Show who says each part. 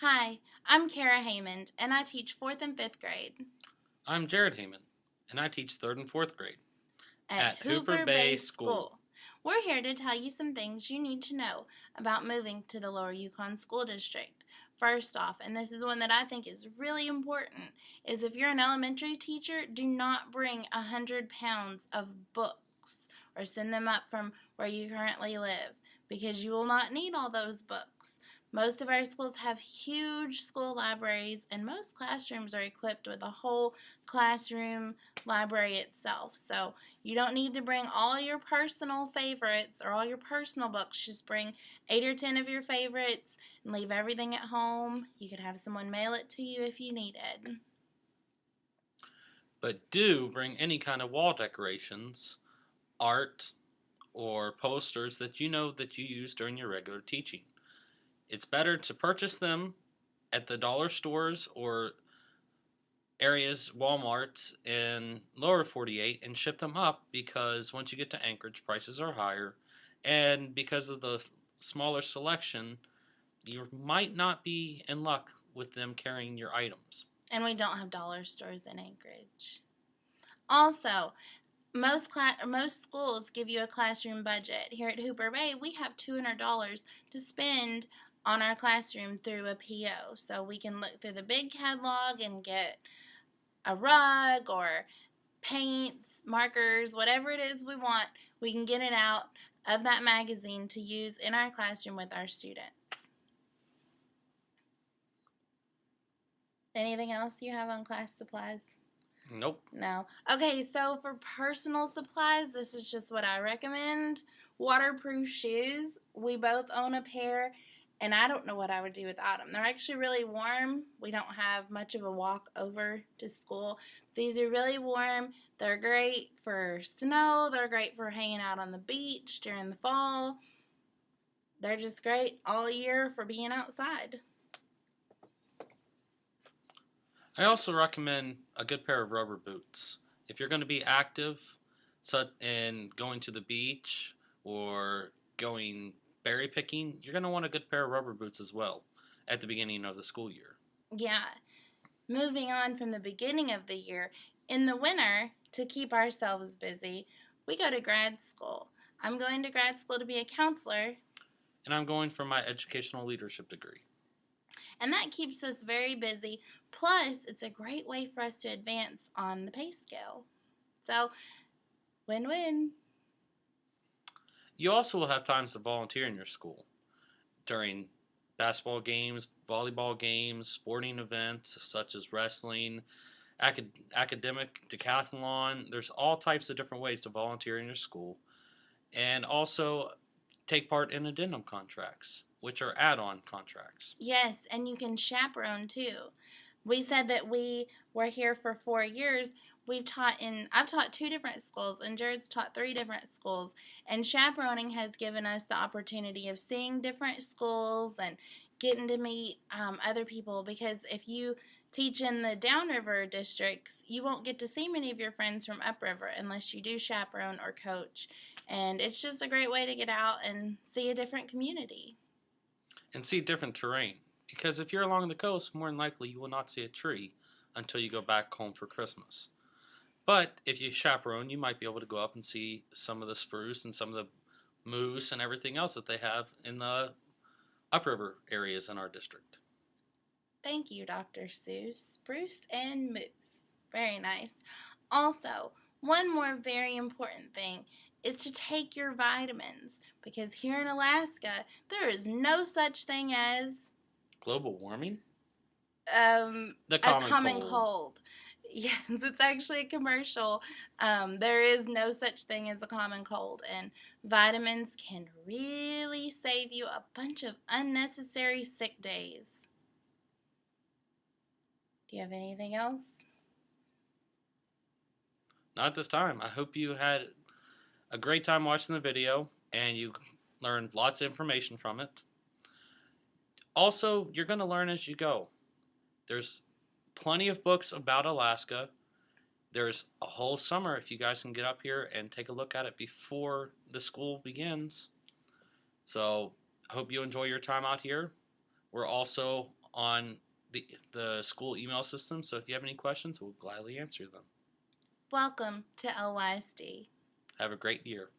Speaker 1: Hi, I'm Kara Haymond, and I teach 4th and 5th grade
Speaker 2: I'm Jared Hayman, and I teach 3rd and 4th grade
Speaker 1: at
Speaker 2: at Hooper
Speaker 1: Hooper
Speaker 2: Bay
Speaker 1: Bay
Speaker 2: School.
Speaker 1: School. We're here to tell you some things you need to know about moving to the Lower Yukon School District. First off, and this is one that I think is really important, is if you're an elementary teacher, do not bring 100 pounds of books or send them up from where you currently live because you will not need all those books. Most of our schools have huge school libraries, and most classrooms are equipped with a whole classroom library itself. So you don't need to bring all your personal favorites or all your personal books. Just bring 8 or 10 of your favorites and leave everything at home. You could have someone mail it to you if you needed.
Speaker 2: But do bring any kind of wall decorations, art, or posters that you know that you use during your regular teaching. It's better to purchase them at the dollar stores or areas, Walmarts in lower 48, and ship them up because once you get to Anchorage, prices are higher, and because of the smaller selection, you might not be in luck with them carrying your items.
Speaker 1: And we don't have dollar stores in Anchorage. Also, most schools give you a classroom budget. Here at Hooper Bay, we have $200 to spend on our classroom through a PO. So we can look through the big catalog and get a rug or paints, markers, whatever it is we want. We can get it out of that magazine to use in our classroom with our students. Anything else you have on class supplies?
Speaker 2: Nope.
Speaker 1: No. Okay, so for personal supplies, this is just what I recommend. Waterproof shoes. We both own a pair, and I don't know what I would do without them. They're actually really warm. We don't have much of a walk over to school. These are really warm. They're great for snow. They're great for hanging out on the beach during the fall. They're just great all year for being outside.
Speaker 2: I also recommend a good pair of rubber boots. If you're going to be active and going to the beach or going berry picking, you're going to want a good pair of rubber boots as well at the beginning of the school year.
Speaker 1: Yeah. Moving on from the beginning of the year, in the winter, to keep ourselves busy, we go to grad school. I'm going to grad school to be a counselor,
Speaker 2: And I'm going for my educational leadership degree.
Speaker 1: and that keeps us very busy. Plus, it's a great way for us to advance on the pay scale. So, win-win.
Speaker 2: You also will have times to volunteer in your school during basketball games, volleyball games, sporting events such as wrestling, academic decathlon. There's all types of different ways to volunteer in your school. And also take part in addendum contracts, which are add-on contracts.
Speaker 1: Yes, and you can chaperone too. We said that we were here for 4 years. I've taught 2 different schools, and Jared's taught 3 different schools. And chaperoning has given us the opportunity of seeing different schools and getting to meet other people. Because if you teach in the downriver districts, you won't get to see many of your friends from upriver unless you do chaperone or coach. And it's just a great way to get out and see a different community.
Speaker 2: And see different terrain. Because if you're along the coast, more than likely you will not see a tree until you go back home for Christmas. But if you chaperone, you might be able to go up and see some of the spruce and some of the moose and everything else that they have in the upriver areas in our district.
Speaker 1: Thank you, Dr. Seuss. Spruce and moose. Very nice. Also, one more very important thing is to take your vitamins because here in Alaska, there is no such thing as
Speaker 2: Global warming? The
Speaker 1: a
Speaker 2: common
Speaker 1: common
Speaker 2: cold.
Speaker 1: cold. Yes, it's actually a commercial. There is no such thing as the common cold, and vitamins can really save you a bunch of unnecessary sick days. Do you have anything else?
Speaker 2: Not at this time. I hope you had a great time watching the video and you learned lots of information from it. Also, you're going to learn as you go. There's plenty of books about Alaska. There's a whole summer if you guys can get up here and take a look at it before the school begins. So I hope you enjoy your time out here. We're also on the school email system. So if you have any questions, we'll gladly answer them.
Speaker 1: Welcome to LYSD.
Speaker 2: Have a great year.